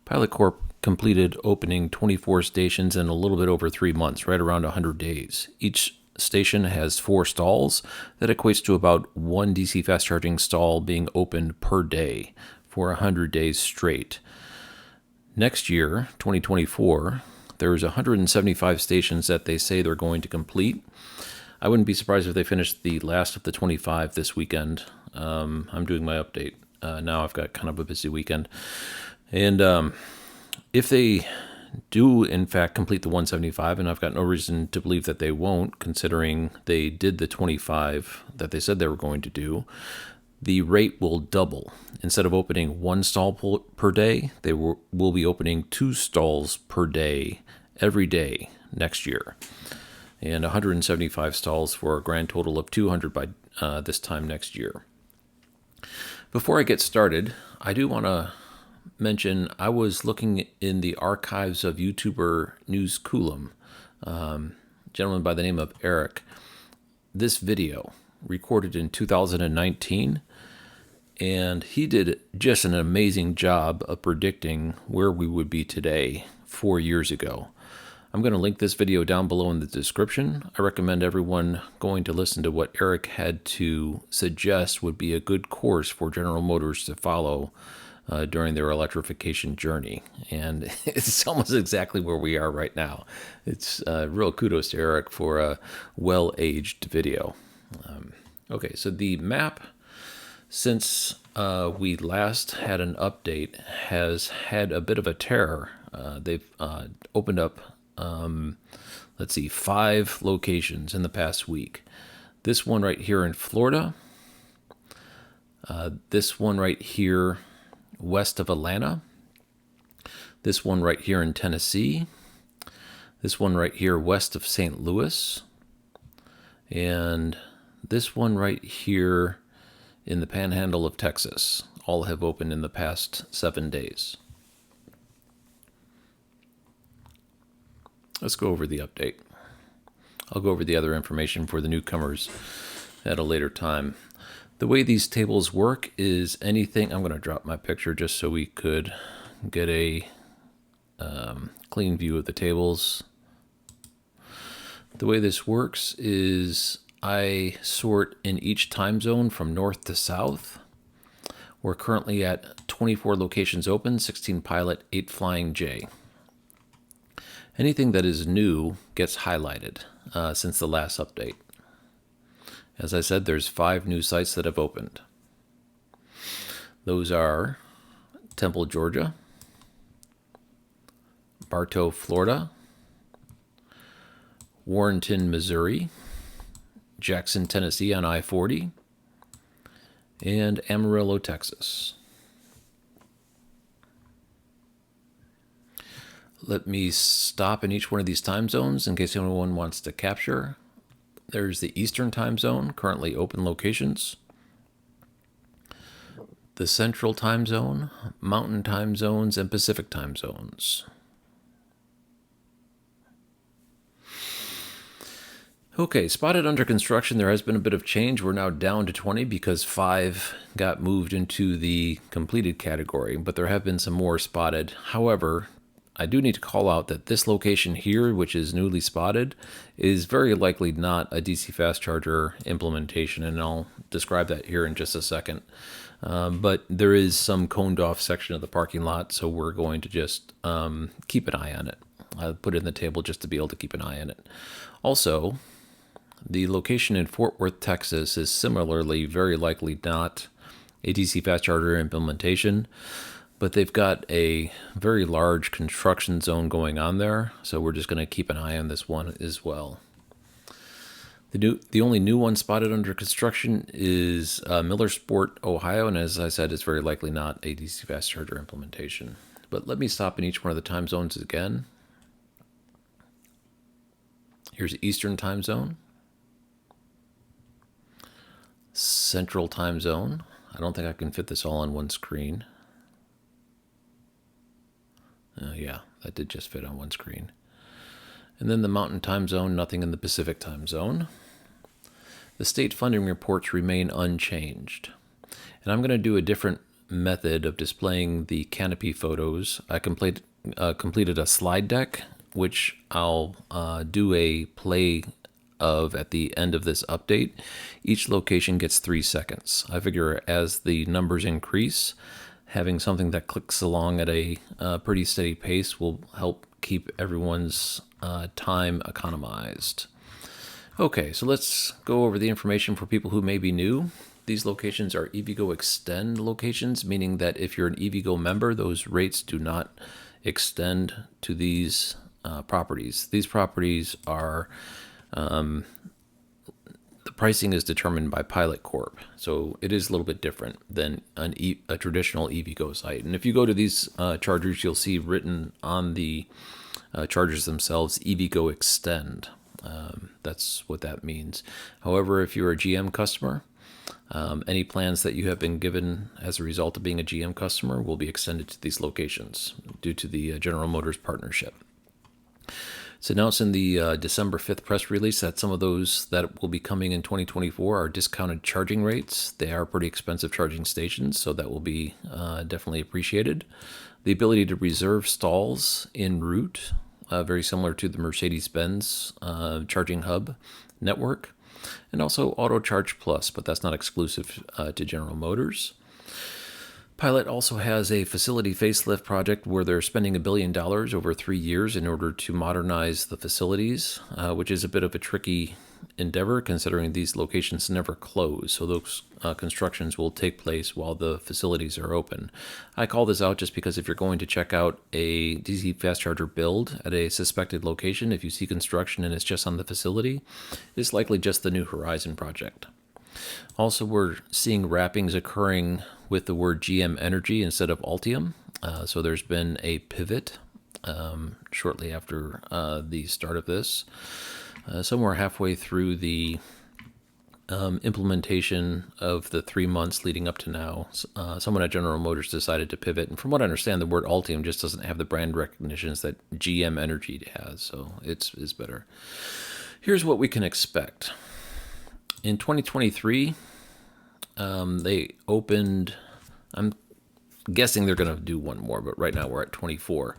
Pilot Corp completed opening 24 stations in a little bit over 3 months, right around 100 days. Each station has 4 stalls. That equates to about 1 DC fast charging stall being opened per day for 100 days straight. Next year, 2024, there's 175 stations that they say they're going to complete. I wouldn't be surprised if they finished the last of the 25 this weekend. I'm doing my update. Now I've got kind of a busy weekend. And if they do, in fact, complete the 175, and I've got no reason to believe that they won't, considering they did the 25 that they said they were going to do, the rate will double. Instead of opening 1 stall per day, they will be opening 2 stalls per day every day next year. And 175 stalls for a grand total of 200 by this time next year. Before I get started, I do want to mention I was looking in the archives of YouTuber News Coolum, gentleman by the name of Eric. This video recorded in 2019, and he did just an amazing job of predicting where we would be today 4 years ago. I'm going to link this video down below in the description. I recommend everyone going to listen to what Eric had to suggest would be a good course for General Motors to follow during their electrification journey. And it's almost exactly where we are right now. It's real kudos to Eric for a well-aged video. Okay, so the map, since we last had an update, has had a bit of a tear. They've opened up 5 locations in the past week. This one right here in Florida, this one right here west of Atlanta, this one right here in Tennessee, this one right here west of St. Louis, and this one right here in the panhandle of Texas. All have opened in the past 7 days. Let's go over the update. I'll go over the other information for the newcomers at a later time. The way these tables work is anything... I'm going to drop my picture just so we could get a clean view of the tables. The way this works is I sort in each time zone from north to south. We're currently at 24 locations open, 16 pilot, 8 flying J. Anything that is new gets highlighted since the last update. As I said, there's 5 new sites that have opened. Those are Temple, Georgia, Bartow, Florida, Warrenton, Missouri, Jackson, Tennessee on I-40, and Amarillo, Texas. Let me stop in each one of these time zones in case anyone wants to capture. There's the Eastern time zone, currently open locations. The Central time zone, Mountain time zones, and Pacific time zones. Okay, spotted under construction, there has been a bit of change. We're now down to 20 because 5 got moved into the completed category, but there have been some more spotted. However, I do need to call out that this location here, which is newly spotted, is very likely not a DC fast charger implementation, and I'll describe that here in just a second. But there is some coned off section of the parking lot, so we're going to just keep an eye on it. I'll put it in the table just to be able to keep an eye on it. Also, the location in Fort Worth, Texas is similarly very likely not a DC fast charger implementation, but they've got a very large construction zone going on there, so we're just going to keep an eye on this one as well. The only new one spotted under construction is Millersport, Ohio, and as I said, it's very likely not a DC fast charger implementation. But let me stop in each one of the time zones again. Here's Eastern time zone, Central time zone. I don't think I can fit this all on one screen. Yeah, that did just fit on one screen. And then the Mountain time zone, nothing in the Pacific time zone. The state funding reports remain unchanged. And I'm going to do a different method of displaying the Canopy photos, I completed a slide deck, which I'll do a play of at the end of this update. Each location gets 3 seconds. I figure as the numbers increase, having something that clicks along at a pretty steady pace will help keep everyone's time economized. Okay, so let's go over the information for people who may be new. These locations are EVgo Extend locations, meaning that if you're an EVgo member, those rates do not extend to these properties. These properties are, the pricing is determined by Pilot Corp, so it is a little bit different than a traditional EVgo site. And if you go to these chargers, you'll see written on the chargers themselves, EVgo Extend. That's what that means. However, if you're a GM customer, any plans that you have been given as a result of being a GM customer will be extended to these locations due to the General Motors partnership. It's announced in the December 5th press release that some of those that will be coming in 2024 are discounted charging rates. They are pretty expensive charging stations, so that will be definitely appreciated. The ability to reserve stalls en route, very similar to the Mercedes-Benz charging hub network, and also Auto Charge Plus, but that's not exclusive to General Motors. Pilot also has a facility facelift project where they're spending $1 billion over 3 years in order to modernize the facilities, which is a bit of a tricky endeavor considering these locations never close. So those constructions will take place while the facilities are open. I call this out just because if you're going to check out a DC fast charger build at a suspected location, if you see construction and it's just on the facility, it's likely just the New Horizon project. Also, we're seeing wrappings occurring with the word GM Energy instead of Ultium. So there's been a pivot shortly after the start of this. Somewhere halfway through the implementation of the 3 months leading up to now, someone at General Motors decided to pivot. And from what I understand, the word Ultium just doesn't have the brand recognitions that GM Energy has, so it's better. Here's what we can expect. In 2023, they opened, I'm guessing they're going to do one more, but right now we're at 24.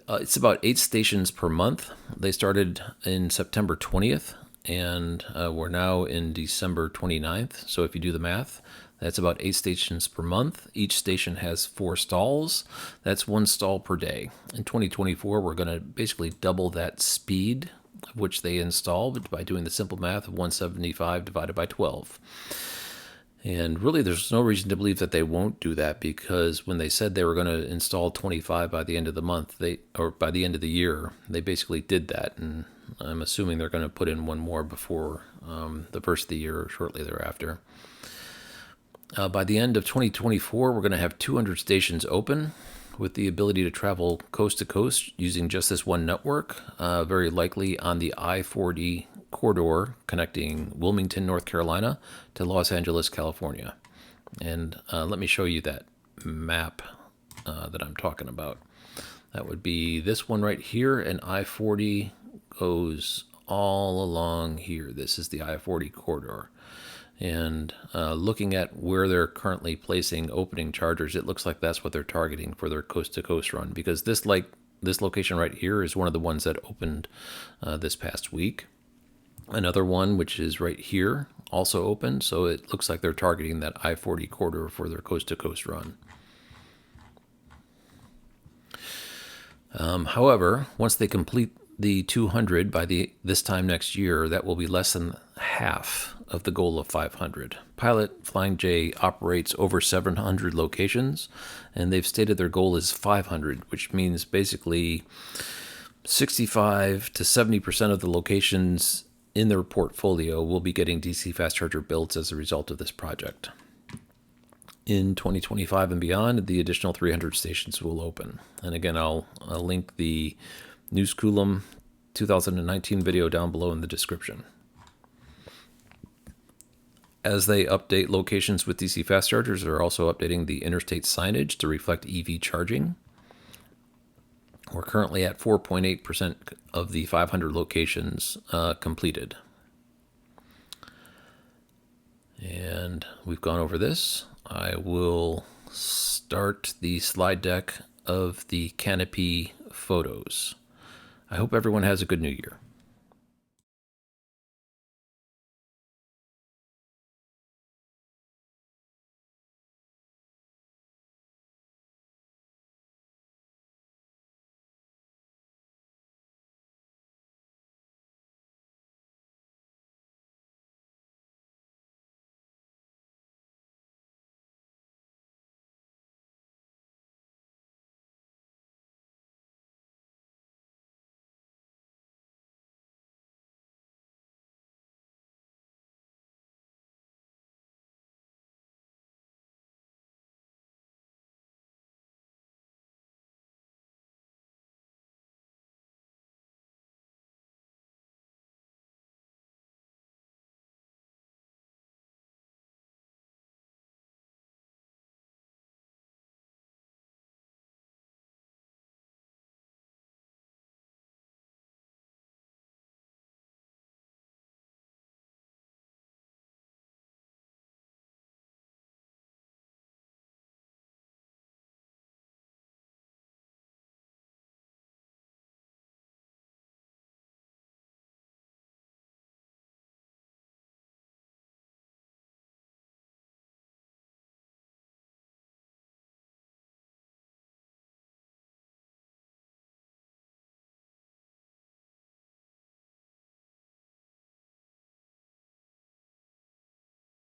It's about 8 stations per month. They started in September 20th, and we're now in December 29th. So if you do the math, that's about 8 stations per month. Each station has 4 stalls. That's 1 stall per day. In 2024, we're going to basically double that speed of which they installed by doing the simple math of 175 divided by 12. And really, there's no reason to believe that they won't do that, because when they said they were going to install 25 by the end of the month, or by the end of the year, they basically did that. And I'm assuming they're going to put in one more before the first of the year or shortly thereafter. By the end of 2024, we're going to have 200 stations open, with the ability to travel coast to coast using just this one network, very likely on the I-40 corridor connecting Wilmington, North Carolina to Los Angeles, California. And let me show you that map that I'm talking about. That would be this one right here, and I-40 goes all along here. This is the I-40 corridor. And looking at where they're currently placing opening chargers, it looks like that's what they're targeting for their coast-to-coast run, because this location right here is one of the ones that opened this past week. Another one, which is right here, also opened, so it looks like they're targeting that I-40 corridor for their coast-to-coast run. However, once they complete the 200 by this time next year, that will be less than half of the goal of 500. Pilot Flying J operates over 700 locations, and they've stated their goal is 500, which means basically 65 to 70% of the locations in their portfolio will be getting DC fast charger builds as a result of this project. In 2025 and beyond, the additional 300 stations will open. And again, I'll link the News Coulomb 2019 video down below in the description. As they update locations with DC fast chargers, they're also updating the interstate signage to reflect EV charging. We're currently at 4.8% of the 500 locations completed. And we've gone over this. I will start the slide deck of the Canopy photos. I hope everyone has a good new year.